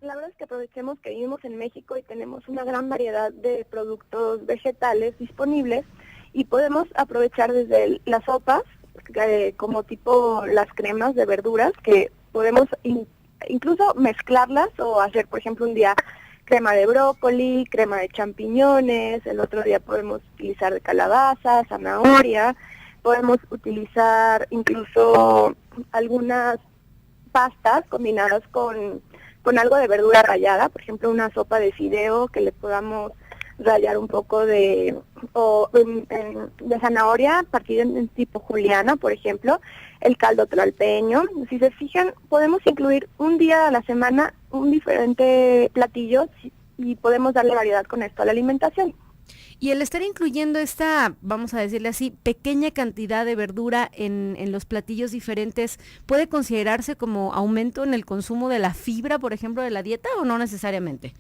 la verdad es que aprovechemos que vivimos en México y tenemos una gran variedad de productos vegetales disponibles y podemos aprovechar desde las sopas, como tipo las cremas de verduras, que podemos incluso mezclarlas o hacer, por ejemplo, un día crema de brócoli, crema de champiñones, el otro día podemos utilizar de calabaza, zanahoria, podemos utilizar incluso algunas pastas combinadas con algo de verdura rallada, por ejemplo una sopa de fideo que le podamos rallar un poco de zanahoria partida en tipo juliana, por ejemplo, el caldo tlalpeño. Si se fijan, podemos incluir un día a la semana un diferente platillo y podemos darle variedad con esto a la alimentación. Y el estar incluyendo esta, vamos a decirle así, pequeña cantidad de verdura en los platillos diferentes, ¿puede considerarse como aumento en el consumo de la fibra, por ejemplo, de la dieta o no necesariamente?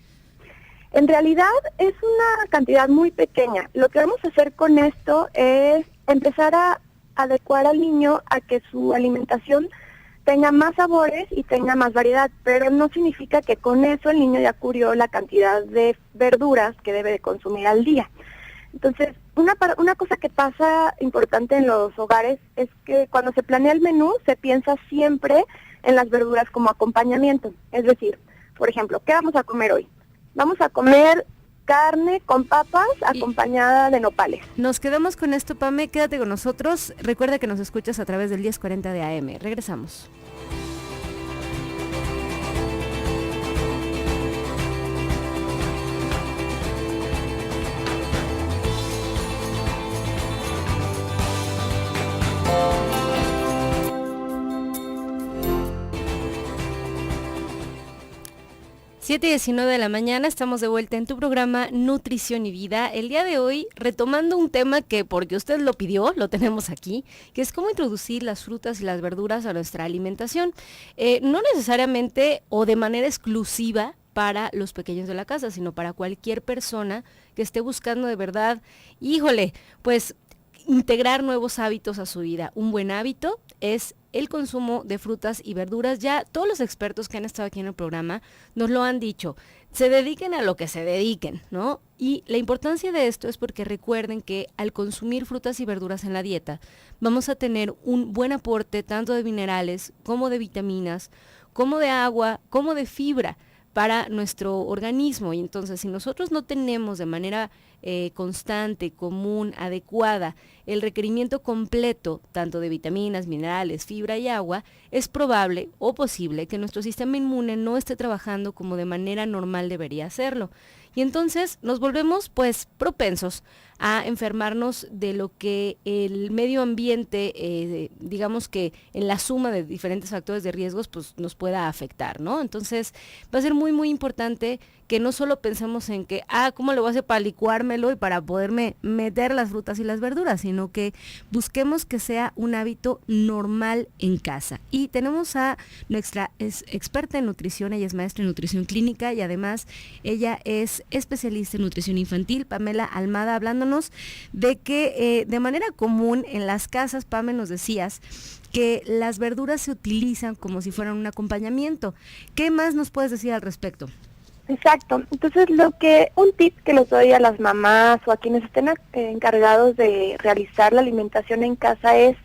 En realidad es una cantidad muy pequeña. Lo que vamos a hacer con esto es empezar a adecuar al niño a que su alimentación tenga más sabores y tenga más variedad, pero no significa que con eso el niño ya cubrió la cantidad de verduras que debe de consumir al día. Entonces, una cosa que pasa importante en los hogares es que cuando se planea el menú se piensa siempre en las verduras como acompañamiento. Es decir, por ejemplo, ¿qué vamos a comer hoy? Vamos a comer carne con papas acompañada de nopales. Nos quedamos con esto, Pame, quédate con nosotros. Recuerda que nos escuchas a través del 1040 de AM. Regresamos. Siete y 19 de la mañana, estamos de vuelta en tu programa Nutrición y Vida. El día de hoy, retomando un tema que, porque usted lo pidió, lo tenemos aquí, que es cómo introducir las frutas y las verduras a nuestra alimentación. No necesariamente o de manera exclusiva para los pequeños de la casa, sino para cualquier persona que esté buscando de verdad, híjole, pues integrar nuevos hábitos a su vida. Un buen hábito es el consumo de frutas y verduras. Ya todos los expertos que han estado aquí en el programa nos lo han dicho. Se dediquen a lo que se dediquen, ¿no? Y la importancia de esto es porque recuerden que al consumir frutas y verduras en la dieta, vamos a tener un buen aporte tanto de minerales como de vitaminas, como de agua, como de fibra para nuestro organismo. Y entonces, si nosotros no tenemos de manera constante, común, adecuada, el requerimiento completo, tanto de vitaminas, minerales, fibra y agua, es probable o posible que nuestro sistema inmune no esté trabajando como de manera normal debería hacerlo. Y entonces nos volvemos pues propensos a enfermarnos de lo que el medio ambiente, digamos que en la suma de diferentes factores de riesgos, pues nos pueda afectar, ¿no? Entonces va a ser muy, muy importante que no solo pensemos en que, ¿cómo le voy a hacer para licuármelo y para poderme meter las frutas y las verduras? Sino que busquemos que sea un hábito normal en casa. Y tenemos a nuestra experta en nutrición, ella es maestra en nutrición clínica y además ella es especialista en nutrición infantil, Pamela Almada, hablándonos de que de manera común en las casas, Pame, nos decías que las verduras se utilizan como si fueran un acompañamiento. ¿Qué más nos puedes decir al respecto? Exacto. Entonces, un tip que les doy a las mamás o a quienes estén encargados de realizar la alimentación en casa es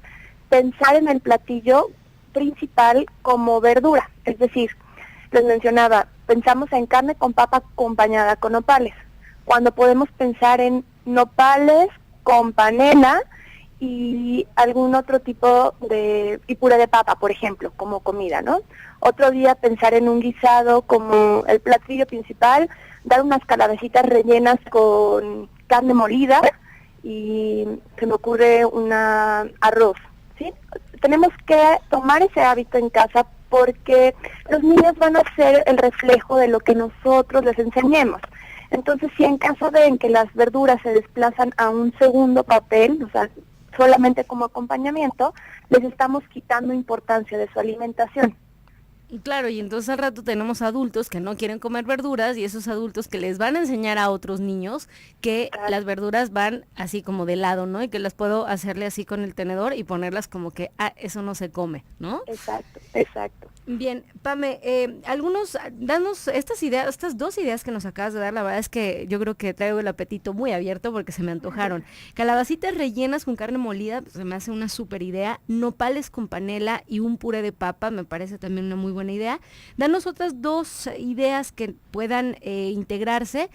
pensar en el platillo principal como verdura. Es decir, les mencionaba, pensamos en carne con papa acompañada con nopales, cuando podemos pensar en nopales con panela y algún otro tipo y puré de papa, por ejemplo, como comida, ¿no? Otro día pensar en un guisado como el platillo principal, dar unas calabecitas rellenas con carne molida y se me ocurre arroz, ¿sí? Tenemos que tomar ese hábito en casa porque los niños van a ser el reflejo de lo que nosotros les enseñemos. Entonces, si en caso ven que las verduras se desplazan a un segundo papel, o sea, solamente como acompañamiento, les estamos quitando importancia de su alimentación. Claro, y entonces al rato tenemos adultos que no quieren comer verduras y esos adultos que les van a enseñar a otros niños que las verduras van así como de lado, ¿no? Y que las puedo hacerle así con el tenedor y ponerlas como que, eso no se come, ¿no? Exacto, exacto. Bien, Pame, danos estas ideas, estas dos ideas que nos acabas de dar, la verdad es que yo creo que traigo el apetito muy abierto porque se me antojaron. Calabacitas rellenas con carne molida, se me hace una súper idea. Nopales con panela y un puré de papa, me parece también una muy buena idea. Danos otras dos ideas que puedan integrarse,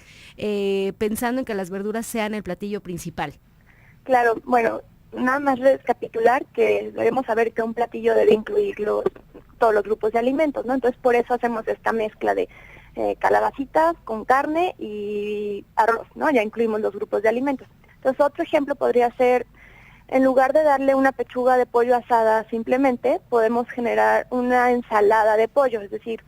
pensando en que las verduras sean el platillo principal. Claro, bueno, nada más recapitular que debemos saber que un platillo debe incluir todos los grupos de alimentos, ¿no? Entonces por eso hacemos esta mezcla de calabacitas con carne y arroz, ¿no? Ya incluimos los grupos de alimentos. Entonces otro ejemplo podría ser, en lugar de darle una pechuga de pollo asada simplemente, podemos generar una ensalada de pollo, es decir,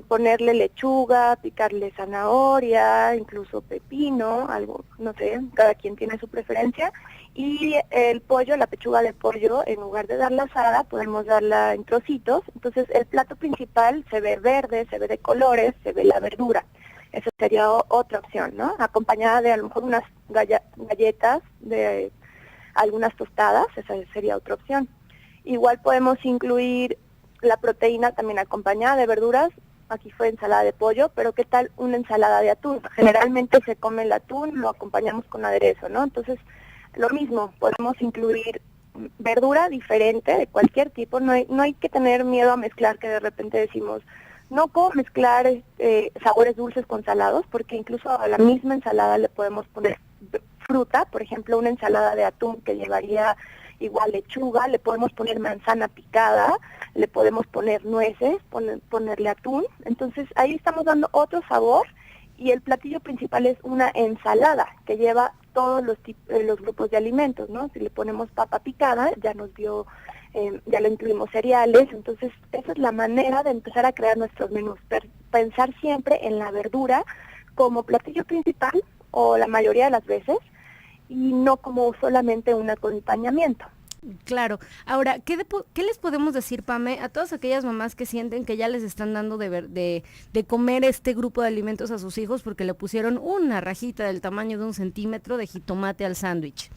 ponerle lechuga, picarle zanahoria, incluso pepino, algo, no sé, cada quien tiene su preferencia, y el pollo, la pechuga de pollo, en lugar de darla asada, podemos darla en trocitos. Entonces el plato principal se ve verde, se ve de colores, se ve la verdura. Esa sería otra opción, ¿no? Acompañada de a lo mejor unas galletas, de algunas tostadas, esa sería otra opción. Igual podemos incluir la proteína también acompañada de verduras. Aquí fue ensalada de pollo, pero ¿qué tal una ensalada de atún? Generalmente se come el atún, lo acompañamos con aderezo, ¿no? Entonces, lo mismo, podemos incluir verdura diferente de cualquier tipo. No hay que tener miedo a mezclar, que de repente decimos, no puedo mezclar sabores dulces con salados, porque incluso a la misma ensalada le podemos poner fruta, por ejemplo, una ensalada de atún que llevaría igual lechuga, le podemos poner manzana picada, le podemos poner nueces, ponerle atún. Entonces ahí estamos dando otro sabor, y el platillo principal es una ensalada que lleva todos los grupos de alimentos, ¿no? Si le ponemos papa picada, ya nos dio, ya le incluimos cereales. Entonces esa es la manera de empezar a crear nuestros menús, pensar siempre en la verdura como platillo principal, o la mayoría de las veces, y no como solamente un acompañamiento. Claro. Ahora, ¿qué les podemos decir, Pame, a todas aquellas mamás que sienten que ya les están dando de comer este grupo de alimentos a sus hijos porque le pusieron una rajita del tamaño de 1 centímetro de jitomate al sándwich?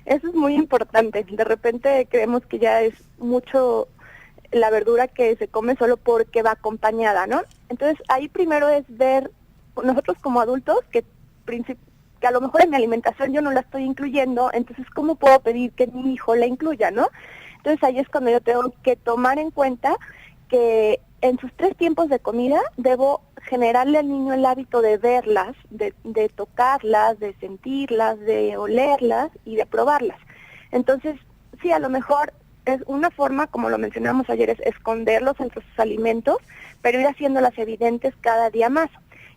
Eso es muy importante. De repente creemos que ya es mucho la verdura que se come solo porque va acompañada, ¿no? Entonces ahí primero es ver, nosotros como adultos, que a lo mejor en mi alimentación yo no la estoy incluyendo, entonces ¿cómo puedo pedir que mi hijo la incluya, no? Entonces ahí es cuando yo tengo que tomar en cuenta que en sus 3 tiempos de comida debo generarle al niño el hábito de verlas, de tocarlas, de sentirlas, de olerlas y de probarlas. Entonces, sí, a lo mejor es una forma, como lo mencionamos ayer, es esconderlos entre sus alimentos, pero ir haciéndolas evidentes cada día más.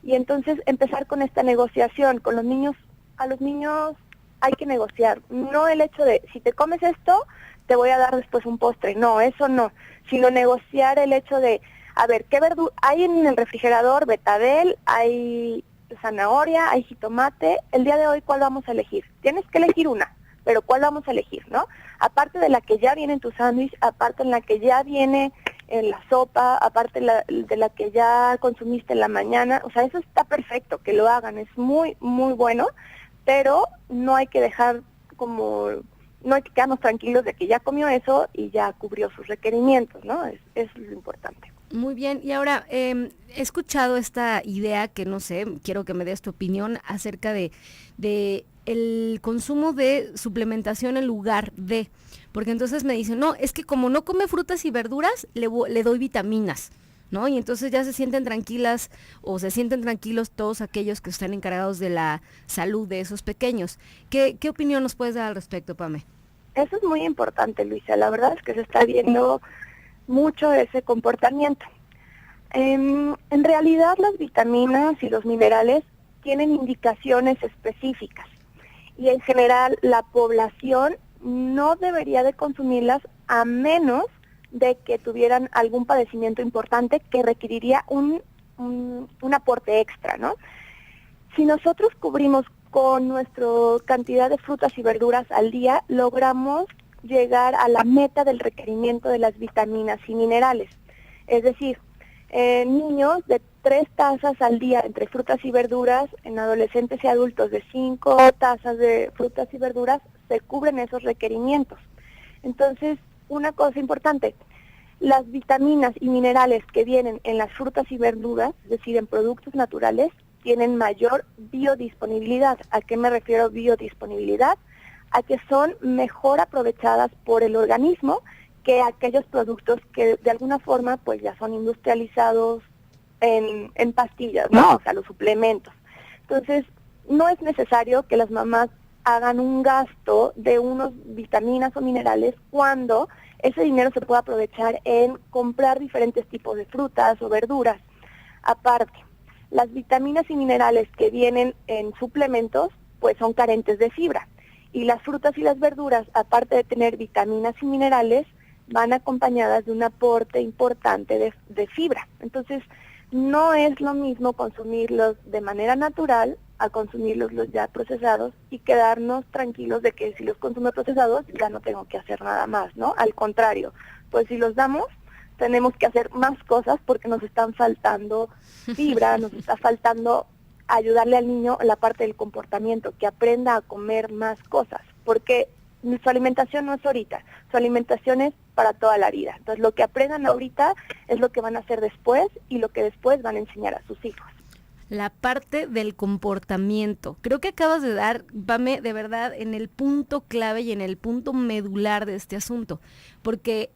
Y entonces empezar con esta negociación con los niños. A los niños hay que negociar, no el hecho de, si te comes esto, te voy a dar después un postre, no, eso no, sino negociar el hecho de, a ver, ¿qué verdura? Hay en el refrigerador betabel, hay zanahoria, hay jitomate, el día de hoy, ¿cuál vamos a elegir? Tienes que elegir una, pero ¿cuál vamos a elegir, no? Aparte de la que ya viene en tu sándwich, aparte en la que ya viene en la sopa, aparte de la que ya consumiste en la mañana, o sea, eso está perfecto, que lo hagan, es muy, muy bueno, pero no hay que dejar no hay que quedarnos tranquilos de que ya comió eso y ya cubrió sus requerimientos, ¿no? Es lo importante. Muy bien, y ahora he escuchado esta idea que no sé, quiero que me des tu opinión acerca de el consumo de suplementación en lugar de, porque entonces me dicen, no, es que como no come frutas y verduras, le doy vitaminas, ¿no? Y entonces ya se sienten tranquilas o se sienten tranquilos todos aquellos que están encargados de la salud de esos pequeños. ¿Qué opinión nos puedes dar al respecto, Pame? Eso es muy importante, Luisa. La verdad es que se está viendo mucho ese comportamiento. En realidad las vitaminas y los minerales tienen indicaciones específicas, y en general la población no debería de consumirlas a menos de que tuvieran algún padecimiento importante que requeriría un aporte extra, ¿no? Si nosotros cubrimos con nuestra cantidad de frutas y verduras al día, logramos llegar a la meta del requerimiento de las vitaminas y minerales. Es decir, en niños de 3 tazas al día entre frutas y verduras, en adolescentes y adultos de 5 tazas de frutas y verduras, se cubren esos requerimientos. Entonces, una cosa importante, Las vitaminas y minerales que vienen en las frutas y verduras, es decir, en productos naturales, tienen mayor biodisponibilidad. ¿A qué me refiero biodisponibilidad? A que son mejor aprovechadas por el organismo que aquellos productos que de alguna forma pues ya son industrializados en pastillas, ¿no? O sea, los suplementos. Entonces, no es necesario que las mamás hagan un gasto de unos vitaminas o minerales cuando ese dinero se puede aprovechar en comprar diferentes tipos de frutas o verduras. Aparte, las vitaminas y minerales que vienen en suplementos, pues son carentes de fibra. Y las frutas y las verduras, aparte de tener vitaminas y minerales, van acompañadas de un aporte importante de fibra. Entonces, no es lo mismo consumirlos de manera natural a consumirlos los ya procesados y quedarnos tranquilos de que si los consumo procesados ya no tengo que hacer nada más, ¿no? Al contrario, pues si los damos, tenemos que hacer más cosas porque nos están faltando fibra, nos está faltando ayudarle al niño en la parte del comportamiento, que aprenda a comer más cosas, porque su alimentación no es ahorita, su alimentación es para toda la vida. Entonces lo que aprendan ahorita es lo que van a hacer después y lo que después van a enseñar a sus hijos. La parte del comportamiento. Creo que acabas de dar, Pame, de verdad, en el punto clave y en el punto medular de este asunto. Porque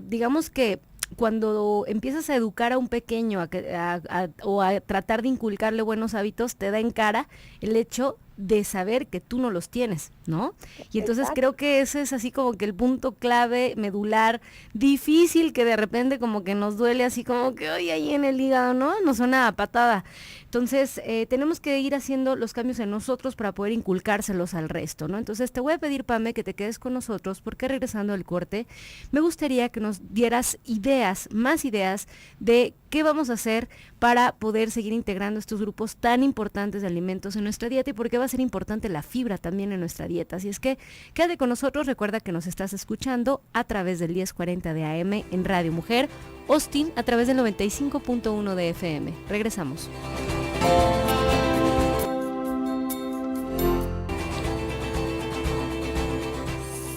digamos que cuando empiezas a educar a un pequeño o a tratar de inculcarle buenos hábitos, te da en cara el hecho de saber que tú no los tienes, ¿no? Y entonces Exacto. creo que ese es así como que el punto clave, medular, difícil, que de repente como que nos duele así como que, oye, ahí en el hígado, ¿no? Nos suena a patada. Entonces, tenemos que ir haciendo los cambios en nosotros para poder inculcárselos al resto, ¿no? Entonces, te voy a pedir, Pame, que te quedes con nosotros, porque regresando al corte, me gustaría que nos dieras ideas, más ideas de qué vamos a hacer para poder seguir integrando estos grupos tan importantes de alimentos en nuestra dieta y por qué va a ser importante la fibra también en nuestra dieta. Así es que quédate con nosotros, recuerda que nos estás escuchando a través del 1040 de AM en Radio Mujer, Austin a través del 95.1 de FM. Regresamos.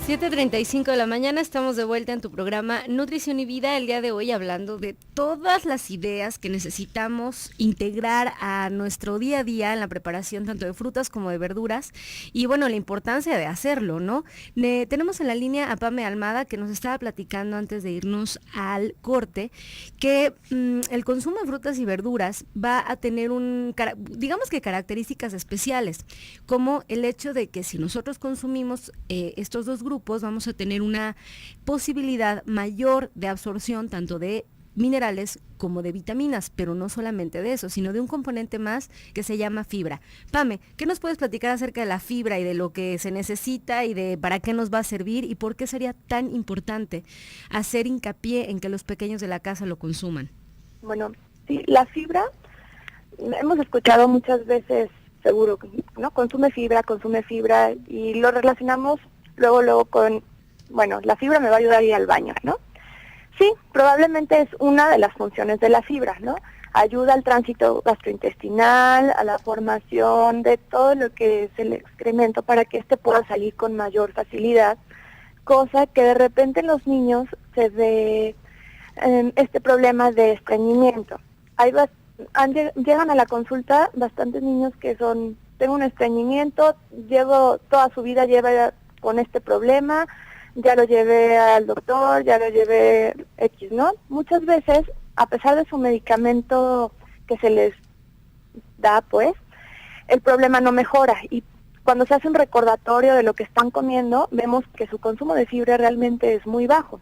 7:35 de la mañana, estamos de vuelta en tu programa Nutrición y Vida, el día de hoy hablando de todas las ideas que necesitamos integrar a nuestro día a día en la preparación tanto de frutas como de verduras y bueno, la importancia de hacerlo, ¿no? Tenemos en la línea a Pame Almada que nos estaba platicando antes de irnos al corte que el consumo de frutas y verduras va a tener digamos que características especiales, como el hecho de que si nosotros consumimos estos dos grupos, vamos a tener una posibilidad mayor de absorción tanto de minerales como de vitaminas, pero no solamente de eso, sino de un componente más que se llama fibra. Pame, ¿qué nos puedes platicar acerca de la fibra y de lo que se necesita y de para qué nos va a servir y por qué sería tan importante hacer hincapié en que los pequeños de la casa lo consuman? Bueno, sí, la fibra, hemos escuchado muchas veces, seguro, ¿no? Consume fibra, y lo relacionamos luego con, bueno, la fibra me va a ayudar a ir al baño, ¿no? Sí, probablemente es una de las funciones de la fibra, ¿no? Ayuda al tránsito gastrointestinal, a la formación de todo lo que es el excremento para que éste pueda salir con mayor facilidad, cosa que de repente en los niños se ve este problema de estreñimiento. Llegan a la consulta bastantes niños que tengo un estreñimiento, llevo toda su vida con este problema, ya lo llevé al doctor, ya lo llevé X, ¿no? Muchas veces, a pesar de su medicamento que se les da, pues, el problema no mejora. Y cuando se hace un recordatorio de lo que están comiendo, vemos que su consumo de fibra realmente es muy bajo.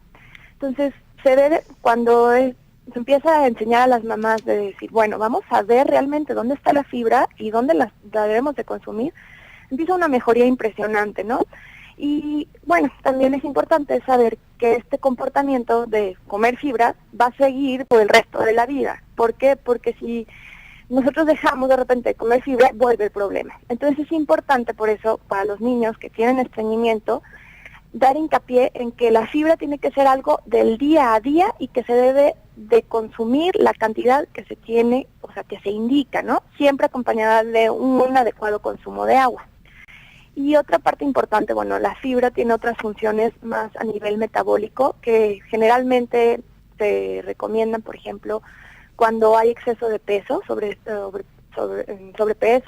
Entonces, se ve cuando se empieza a enseñar a las mamás de decir, bueno, vamos a ver realmente dónde está la fibra y dónde la debemos de consumir, empieza una mejoría impresionante, ¿no? Y bueno, también es importante saber que este comportamiento de comer fibra va a seguir por el resto de la vida. ¿Por qué? Porque si nosotros dejamos de repente de comer fibra, vuelve el problema. Entonces es importante por eso para los niños que tienen estreñimiento, dar hincapié en que la fibra tiene que ser algo del día a día y que se debe de consumir la cantidad que se tiene, o sea, que se indica, ¿no? Siempre acompañada de un adecuado consumo de agua. Y otra parte importante, bueno, la fibra tiene otras funciones más a nivel metabólico que generalmente se recomiendan, por ejemplo, cuando hay exceso de peso, sobrepeso,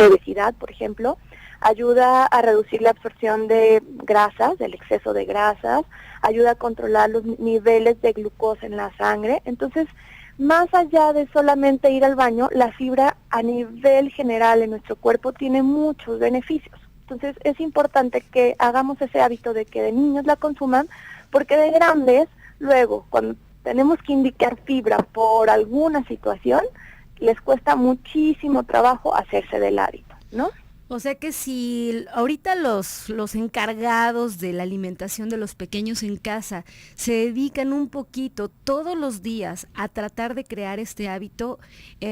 obesidad, por ejemplo, ayuda a reducir la absorción de grasas, del exceso de grasas, ayuda a controlar los niveles de glucosa en la sangre. Entonces, más allá de solamente ir al baño, la fibra a nivel general en nuestro cuerpo tiene muchos beneficios. Entonces, es importante que hagamos ese hábito de que de niños la consuman, porque de grandes, luego, cuando tenemos que indicar fibra por alguna situación, les cuesta muchísimo trabajo hacerse del hábito, ¿no? O sea que si ahorita los encargados de la alimentación de los pequeños en casa se dedican un poquito todos los días a tratar de crear este hábito,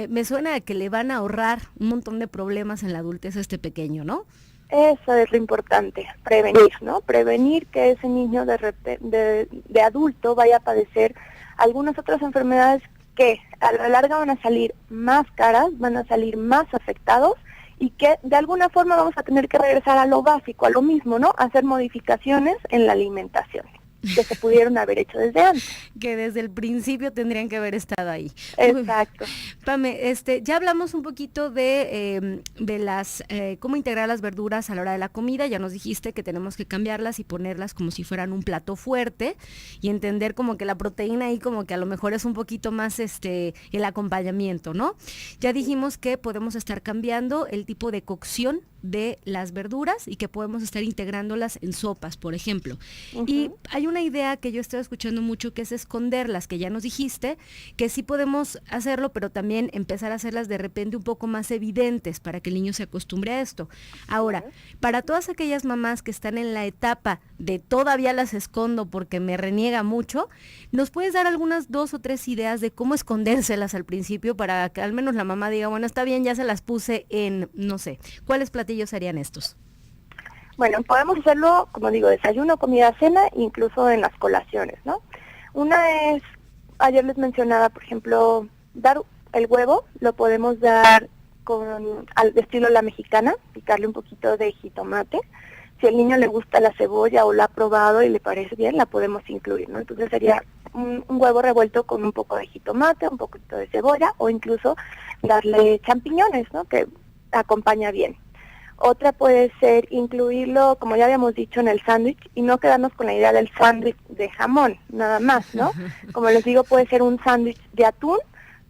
me suena a que le van a ahorrar un montón de problemas en la adultez a este pequeño, ¿no? Eso es lo importante, prevenir, ¿no? Prevenir que ese niño de adulto vaya a padecer algunas otras enfermedades que a la larga van a salir más caras, van a salir más afectados, y que de alguna forma vamos a tener que regresar a lo básico, a lo mismo, ¿no? Hacer modificaciones en la alimentación que se pudieron haber hecho desde antes. Que desde el principio tendrían que haber estado ahí. Exacto. Pame, ya hablamos un poquito de las cómo integrar las verduras a la hora de la comida. Ya nos dijiste que tenemos que cambiarlas y ponerlas como si fueran un plato fuerte y entender como que la proteína ahí como que a lo mejor es un poquito más el acompañamiento, ¿no? Ya dijimos que podemos estar cambiando el tipo de cocción de las verduras y que podemos estar integrándolas en sopas, por ejemplo. Uh-huh. Y hay una idea que yo estoy escuchando mucho, que es esconderlas, que ya nos dijiste, que sí podemos hacerlo, pero también empezar a hacerlas de repente un poco más evidentes para que el niño se acostumbre a esto. Ahora, para todas aquellas mamás que están en la etapa de todavía las escondo porque me reniega mucho, ¿nos puedes dar algunas 2 o 3 ideas de cómo escondérselas al principio para que al menos la mamá diga, bueno, está bien, ya se las puse en, no sé, ¿cuáles platillos serían estos? Bueno, podemos hacerlo, como digo, desayuno, comida, cena, incluso en las colaciones, ¿no? Una es, ayer les mencionaba, por ejemplo, dar el huevo, lo podemos dar al estilo la mexicana, picarle un poquito de jitomate. Si al niño le gusta la cebolla o la ha probado y le parece bien, la podemos incluir, ¿no? Entonces sería un huevo revuelto con un poco de jitomate, un poquito de cebolla, o incluso darle champiñones, ¿no? Que acompaña bien. Otra puede ser incluirlo, como ya habíamos dicho, en el sándwich y no quedarnos con la idea del sándwich de jamón, nada más, ¿no? Como les digo, puede ser un sándwich de atún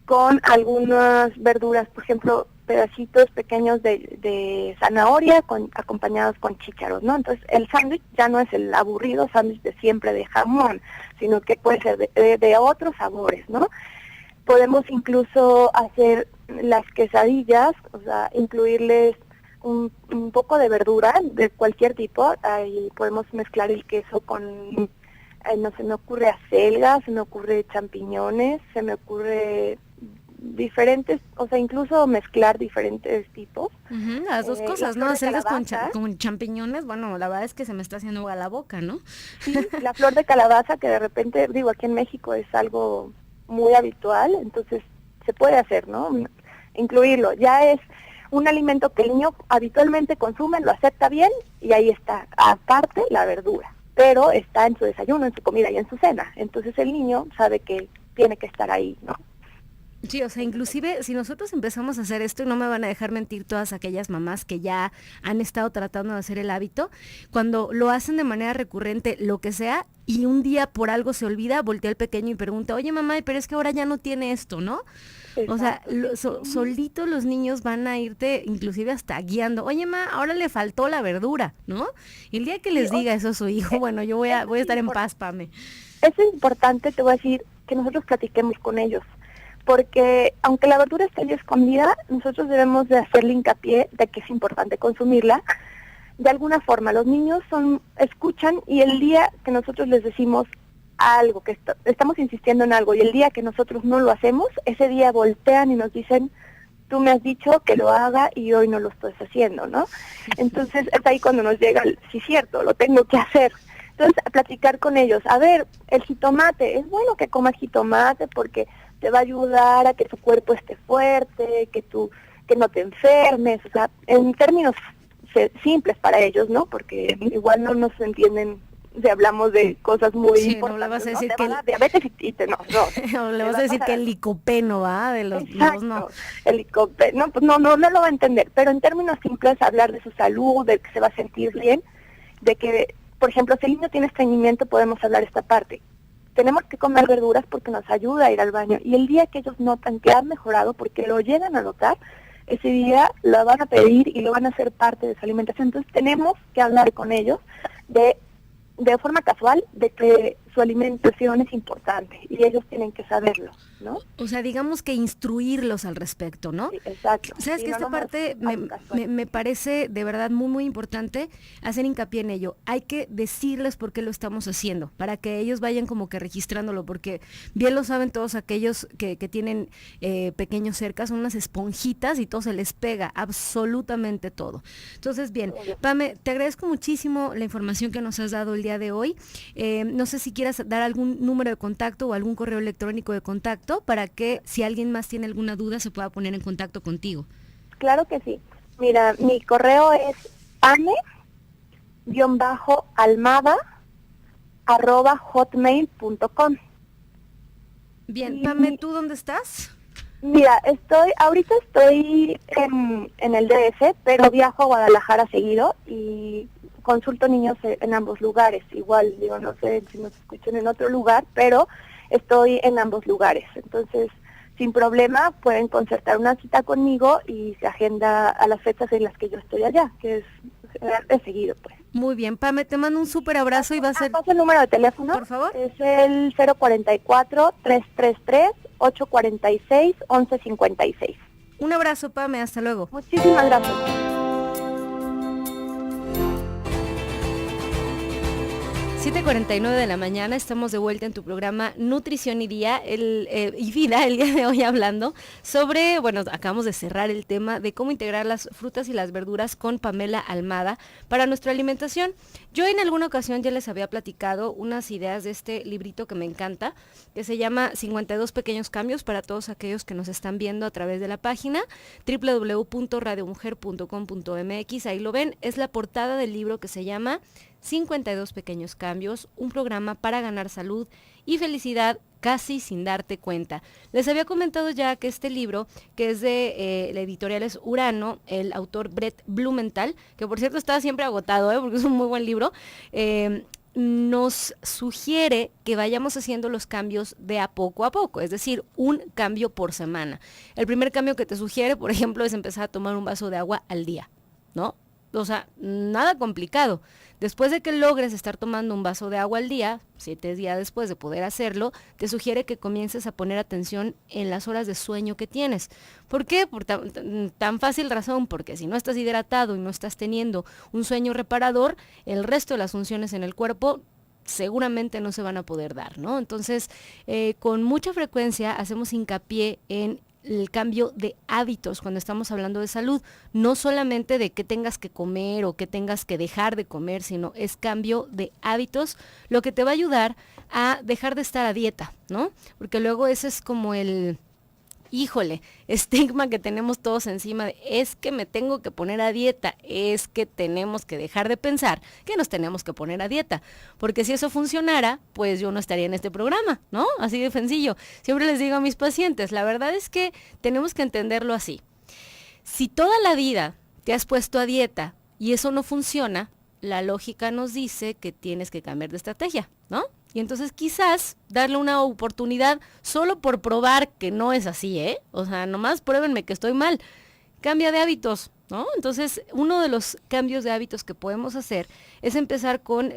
con algunas verduras, por ejemplo, pedacitos pequeños de zanahoria acompañados con chícharos, ¿no? Entonces, el sándwich ya no es el aburrido sándwich de siempre de jamón, sino que puede ser de otros sabores, ¿no? Podemos incluso hacer las quesadillas, o sea, incluirles un poco de verdura de cualquier tipo. Ahí podemos mezclar el queso con, no se me ocurre acelga, se me ocurre champiñones, se me ocurre diferentes, o sea, incluso mezclar diferentes tipos. Uh-huh, las dos cosas, ¿no? Acelgas con champiñones, bueno, la verdad es que se me está haciendo agua la boca, ¿no? Sí, la flor de calabaza, que de repente, digo, aquí en México es algo muy habitual, entonces se puede hacer, ¿no? Incluirlo, ya es un alimento que el niño habitualmente consume, lo acepta bien y ahí está, aparte la verdura, pero está en su desayuno, en su comida y en su cena, entonces el niño sabe que tiene que estar ahí, ¿no? Sí, o sea, inclusive si nosotros empezamos a hacer esto, y no me van a dejar mentir todas aquellas mamás que ya han estado tratando de hacer el hábito, cuando lo hacen de manera recurrente, lo que sea, y un día por algo se olvida, voltea el pequeño y pregunta, oye mamá, pero es que ahora ya no tiene esto, ¿no? Exacto. O sea, solitos los niños van a irte inclusive hasta guiando, oye ma, ahora le faltó la verdura, ¿no? Y el día que les diga eso a su hijo, bueno, yo voy a estar en paz, Pame. Es importante, te voy a decir, que nosotros platiquemos con ellos, porque aunque la verdura esté ahí escondida, nosotros debemos de hacerle hincapié de que es importante consumirla. De alguna forma, los niños escuchan, y el día que nosotros les decimos algo, que estamos insistiendo en algo, y el día que nosotros no lo hacemos, ese día voltean y nos dicen, tú me has dicho que lo haga y hoy no lo estoy haciendo, ¿no? Entonces es ahí cuando nos llega el, sí, cierto, lo tengo que hacer. Entonces, a platicar con ellos, a ver, el jitomate, es bueno que comas jitomate porque te va a ayudar a que tu cuerpo esté fuerte, que no te enfermes, o sea, en términos simples para ellos, ¿no? Porque igual no nos entienden si hablamos de cosas muy importantes. No le vas a decir te que va a dar diabetes no, le vas a decir que el licopeno, ¿va? De los no. El licopeno, pues no lo va a entender, pero en términos simples hablar de su salud, de que se va a sentir bien, de que, por ejemplo, si el niño tiene estreñimiento, podemos hablar esta parte. Tenemos que comer verduras porque nos ayuda a ir al baño, y el día que ellos notan que han mejorado, porque lo llegan a notar, ese día lo van a pedir y lo van a hacer parte de su alimentación. Entonces tenemos que hablar con ellos de forma casual de que su alimentación es importante y ellos tienen que saberlo, ¿no? O sea, digamos que instruirlos al respecto, ¿no? Sí, exacto. Sabes que esta parte me parece de verdad muy, muy importante hacer hincapié en ello. Hay que decirles por qué lo estamos haciendo, para que ellos vayan como que registrándolo, porque bien lo saben todos aquellos que tienen pequeños cercas, son unas esponjitas y todo se les pega, absolutamente todo. Entonces, bien, Pame, te agradezco muchísimo la información que nos has dado el día de hoy. No sé si quieras dar algún número de contacto o algún correo electrónico de contacto para que si alguien más tiene alguna duda se pueda poner en contacto contigo. Claro que sí. Mira, mi correo es pame-almada@hotmail.com. Bien, Pame, ¿tú dónde estás? Mira, ahorita estoy en el DF, pero viajo a Guadalajara seguido y consulto niños en ambos lugares. Igual, digo, no sé si nos escuchan en otro lugar, pero estoy en ambos lugares. Entonces, sin problema, pueden concertar una cita conmigo y se agenda a las fechas en las que yo estoy allá, que es de seguido, pues. Muy bien, Pame, te mando un súper abrazo y va a ser... ¿Pasa el número de teléfono? Por favor. Es el 044-333-846-1156. Un abrazo, Pame, hasta luego. Muchísimas gracias. 7:49 de la mañana, estamos de vuelta en tu programa Nutrición y Vida, y Vida, el día de hoy hablando sobre, bueno, acabamos de cerrar el tema de cómo integrar las frutas y las verduras con Pamela Almada para nuestra alimentación. Yo en alguna ocasión ya les había platicado unas ideas de este librito que me encanta, que se llama 52 pequeños cambios para todos aquellos que nos están viendo a través de la página www.radiomujer.com.mx, ahí lo ven, es la portada del libro que se llama 52 pequeños cambios, un programa para ganar salud y felicidad casi sin darte cuenta. Les había comentado ya que este libro, que es de la editorial es Urano, el autor Brett Blumenthal, que por cierto está siempre agotado, porque es un muy buen libro, nos sugiere que vayamos haciendo los cambios de a poco, es decir, un cambio por semana. El primer cambio que te sugiere, por ejemplo, es empezar a tomar un vaso de agua al día, ¿no? O sea, nada complicado. Después de que logres estar tomando un vaso de agua al día, 7 días después de poder hacerlo, te sugiere que comiences a poner atención en las horas de sueño que tienes. ¿Por qué? Por tan fácil razón, porque si no estás hidratado y no estás teniendo un sueño reparador, el resto de las funciones en el cuerpo seguramente no se van a poder dar, ¿no? Entonces, con mucha frecuencia hacemos hincapié en el cambio de hábitos cuando estamos hablando de salud, no solamente de qué tengas que comer o qué tengas que dejar de comer, sino es cambio de hábitos lo que te va a ayudar a dejar de estar a dieta, ¿no? Porque luego ese es como el estigma que tenemos todos encima de es que me tengo que poner a dieta, es que tenemos que dejar de pensar que nos tenemos que poner a dieta, porque si eso funcionara, pues yo no estaría en este programa, ¿no? Así de sencillo. Siempre les digo a mis pacientes, la verdad es que tenemos que entenderlo así. Si toda la vida te has puesto a dieta y eso no funciona, la lógica nos dice que tienes que cambiar de estrategia, ¿no? Y entonces quizás darle una oportunidad solo por probar que no es así, ¿eh? O sea, nomás pruébenme que estoy mal. Cambia de hábitos, ¿no? Entonces, uno de los cambios de hábitos que podemos hacer es empezar con,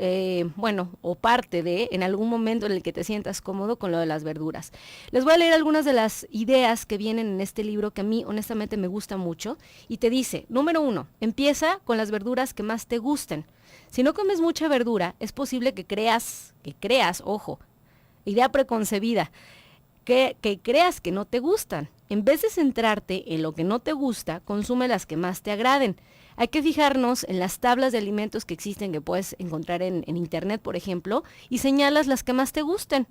o parte de, en algún momento en el que te sientas cómodo con lo de las verduras. Les voy a leer algunas de las ideas que vienen en este libro que a mí honestamente me gusta mucho y te dice, número 1, empieza con las verduras que más te gusten. Si no comes mucha verdura, es posible que creas, ojo, idea preconcebida, que creas que no te gustan. En vez de centrarte en lo que no te gusta, consume las que más te agraden. Hay que fijarnos en las tablas de alimentos que existen, que puedes encontrar en internet, por ejemplo, y señalas las que más te gusten.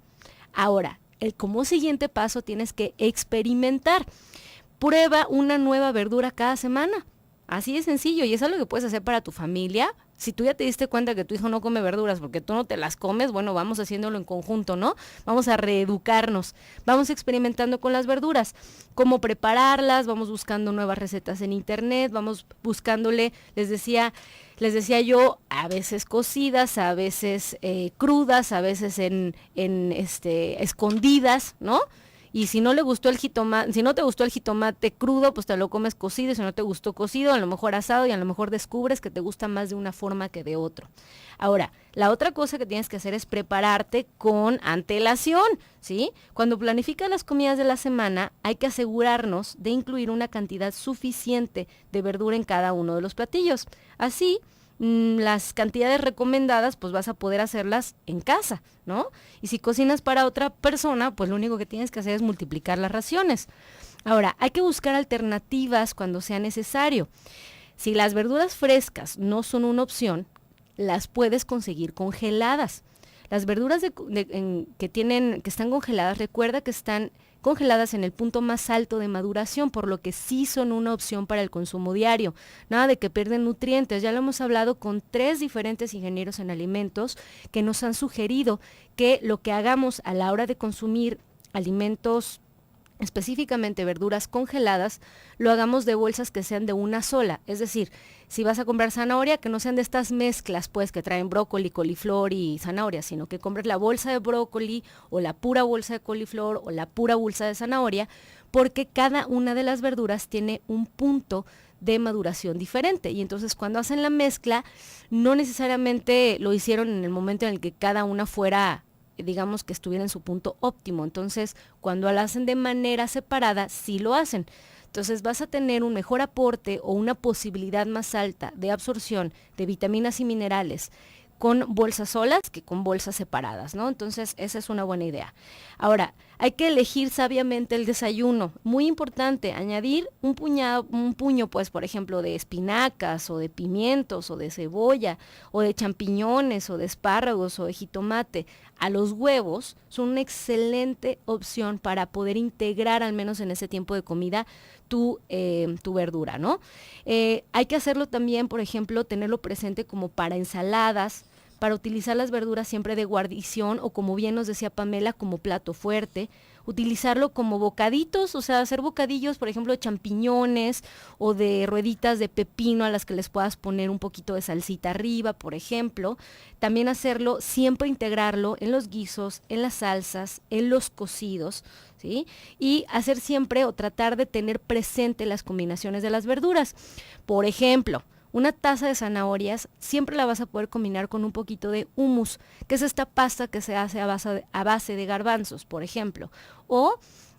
Ahora, como siguiente paso tienes que experimentar. Prueba una nueva verdura cada semana. Así de sencillo, y es algo que puedes hacer para tu familia. Si tú ya te diste cuenta que tu hijo no come verduras porque tú no te las comes, bueno, vamos haciéndolo en conjunto, ¿no? Vamos a reeducarnos, vamos experimentando con las verduras, cómo prepararlas, vamos buscando nuevas recetas en internet, vamos buscándole, les decía yo, a veces cocidas, a veces crudas, a veces en escondidas, ¿no? Y si no le gustó el jitomate, si no te gustó el jitomate crudo, pues te lo comes cocido, y si no te gustó cocido, a lo mejor asado, y a lo mejor descubres que te gusta más de una forma que de otro. Ahora, la otra cosa que tienes que hacer es prepararte con antelación, ¿sí? Cuando planificas las comidas de la semana, hay que asegurarnos de incluir una cantidad suficiente de verdura en cada uno de los platillos. Así, las cantidades recomendadas pues vas a poder hacerlas en casa, ¿no? Y si cocinas para otra persona, pues lo único que tienes que hacer es multiplicar las raciones. Ahora, hay que buscar alternativas cuando sea necesario. Si las verduras frescas no son una opción, las puedes conseguir congeladas. Las verduras que están congeladas, recuerda que están congeladas en el punto más alto de maduración, por lo que sí son una opción para el consumo diario. Nada de que pierden nutrientes, ya lo hemos hablado con 3 diferentes ingenieros en alimentos que nos han sugerido que lo que hagamos a la hora de consumir alimentos, específicamente verduras congeladas, lo hagamos de bolsas que sean de una sola. Es decir, si vas a comprar zanahoria, que no sean de estas mezclas pues que traen brócoli, coliflor y zanahoria, sino que compres la bolsa de brócoli o la pura bolsa de coliflor o la pura bolsa de zanahoria, porque cada una de las verduras tiene un punto de maduración diferente, y entonces cuando hacen la mezcla no necesariamente lo hicieron en el momento en el que cada una fuera, digamos, que estuviera en su punto óptimo. Entonces, cuando lo hacen de manera separada, sí lo hacen. Entonces vas a tener un mejor aporte o una posibilidad más alta de absorción de vitaminas y minerales con bolsas solas que con bolsas separadas, ¿no? Entonces, esa es una buena idea. Ahora, hay que elegir sabiamente el desayuno. Muy importante, añadir un puño, pues, por ejemplo, de espinacas o de pimientos o de cebolla o de champiñones o de espárragos o de jitomate a los huevos son una excelente opción para poder integrar, al menos en ese tiempo de comida, tu verdura, ¿no? Hay que hacerlo también, por ejemplo, tenerlo presente como para ensaladas, para utilizar las verduras siempre de guarnición o, como bien nos decía Pamela, como plato fuerte, utilizarlo como bocaditos, o sea, hacer bocadillos, por ejemplo, de champiñones o de rueditas de pepino a las que les puedas poner un poquito de salsita arriba, por ejemplo. También hacerlo, siempre integrarlo en los guisos, en las salsas, en los cocidos, ¿sí? Y hacer siempre o tratar de tener presente las combinaciones de las verduras. Por ejemplo, una taza de zanahorias siempre la vas a poder combinar con un poquito de hummus, que es esta pasta que se hace a base de garbanzos, por ejemplo. O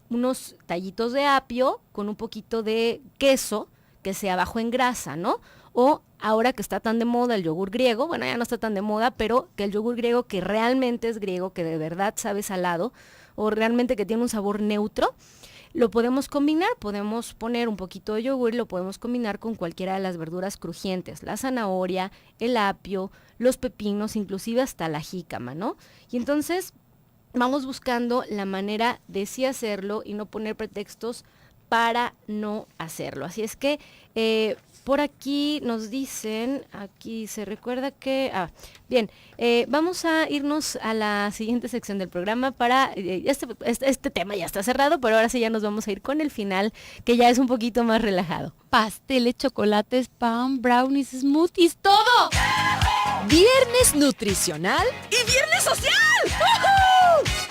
unos tallitos de apio con un poquito de queso que sea bajo en grasa, ¿no? O ahora que está tan de moda el yogur griego, bueno, ya no está tan de moda, pero que el yogur griego que realmente es griego, que de verdad sabe salado, o realmente que tiene un sabor neutro, lo podemos combinar, podemos poner un poquito de yogur y lo podemos combinar con cualquiera de las verduras crujientes, la zanahoria, el apio, los pepinos, inclusive hasta la jícama, ¿no? Y entonces vamos buscando la manera de sí hacerlo y no poner pretextos para no hacerlo. Así es que por aquí nos dicen, aquí se recuerda que, bien, vamos a irnos a la siguiente sección del programa para, este tema ya está cerrado, pero ahora sí ya nos vamos a ir con el final, que ya es un poquito más relajado. Pasteles, chocolates, pan, brownies, smoothies, ¡todo! Viernes nutricional y viernes social. ¡Woohoo!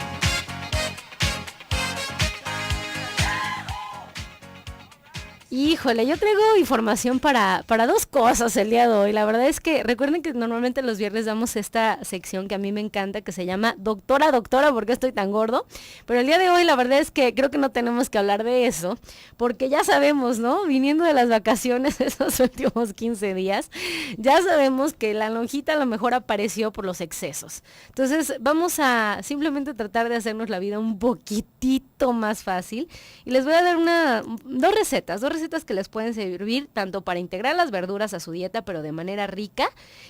Híjole, yo traigo información para 2 cosas el día de hoy. La verdad es que recuerden que normalmente los viernes damos esta sección que a mí me encanta, que se llama Doctora, ¿por qué estoy tan gordo? Pero el día de hoy la verdad es que creo que no tenemos que hablar de eso, porque ya sabemos, ¿no? Viniendo de las vacaciones esos últimos 15 días, ya sabemos que la lonjita a lo mejor apareció por los excesos. Entonces vamos a simplemente tratar de hacernos la vida un poquitito más fácil y les voy a dar dos recetas recetas que les pueden servir tanto para integrar las verduras a su dieta, pero de manera rica,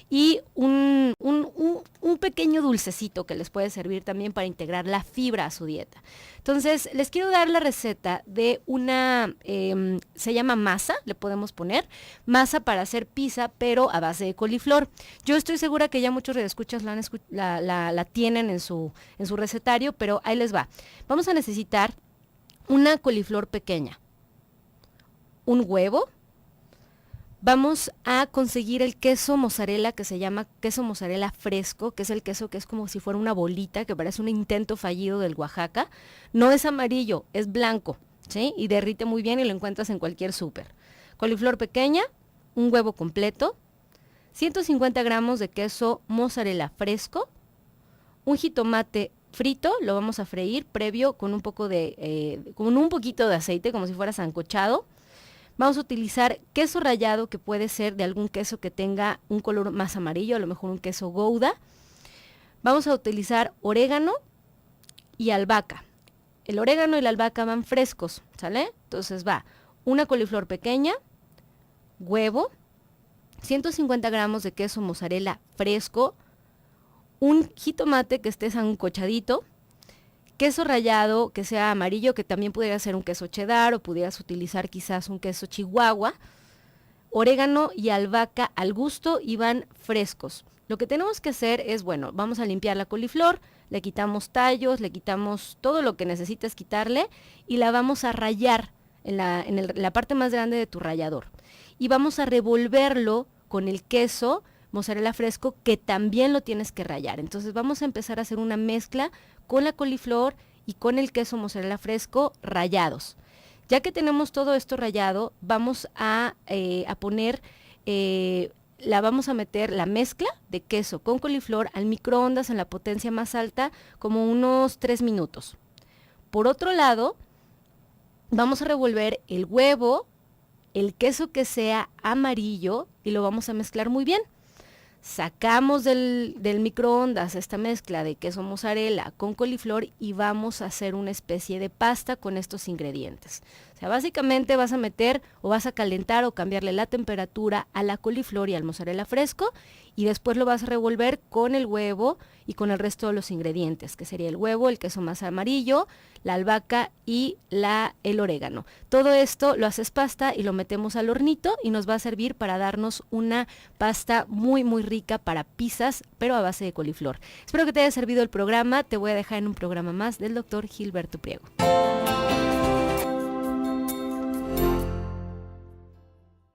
y un pequeño dulcecito que les puede servir también para integrar la fibra a su dieta. Entonces, les quiero dar la receta de una, se llama masa, le podemos poner, masa para hacer pizza, pero a base de coliflor. Yo estoy segura que ya muchos radioescuchas la tienen en su recetario, pero ahí les va. Vamos a necesitar una coliflor pequeña, un huevo. Vamos a conseguir el queso mozzarella, que se llama queso mozzarella fresco, que es el queso que es como si fuera una bolita, que parece un intento fallido del Oaxaca. No es amarillo, es blanco, ¿sí? Y derrite muy bien y lo encuentras en cualquier súper. Coliflor pequeña, un huevo completo, 150 gramos de queso mozzarella fresco, un jitomate frito, lo vamos a freír previo con un poquito de aceite, como si fuera sancochado. Vamos a utilizar queso rallado, que puede ser de algún queso que tenga un color más amarillo, a lo mejor un queso Gouda. Vamos a utilizar orégano y albahaca. El orégano y la albahaca van frescos, ¿sale? Entonces va una coliflor pequeña, huevo, 150 gramos de queso mozzarella fresco, un jitomate que esté sancochadito, queso rallado que sea amarillo, que también pudiera ser un queso cheddar o pudieras utilizar quizás un queso chihuahua, orégano y albahaca al gusto y van frescos. Lo que tenemos que hacer es, bueno, vamos a limpiar la coliflor, le quitamos tallos, le quitamos todo lo que necesites quitarle y la vamos a rallar en la parte más grande de tu rallador. Y vamos a revolverlo con el queso mozzarella fresco, que también lo tienes que rallar. Entonces vamos a empezar a hacer una mezcla con la coliflor y con el queso mozzarella fresco rallados. Ya que tenemos todo esto rallado, vamos a poner, vamos a meter la mezcla de queso con coliflor al microondas en la potencia más alta, como unos 3 minutos. Por otro lado, vamos a revolver el huevo, el queso que sea amarillo, y lo vamos a mezclar muy bien. Sacamos del microondas esta mezcla de queso mozzarella con coliflor y vamos a hacer una especie de pasta con estos ingredientes. O sea, básicamente vas a meter o vas a calentar o cambiarle la temperatura a la coliflor y al mozzarella fresco, y después lo vas a revolver con el huevo y con el resto de los ingredientes, que sería el huevo, el queso más amarillo, la albahaca y el orégano. Todo esto lo haces pasta y lo metemos al hornito y nos va a servir para darnos una pasta muy muy rica para pizzas, pero a base de coliflor. Espero que te haya servido el programa. Te voy a dejar en un programa más del doctor Gilberto Priego.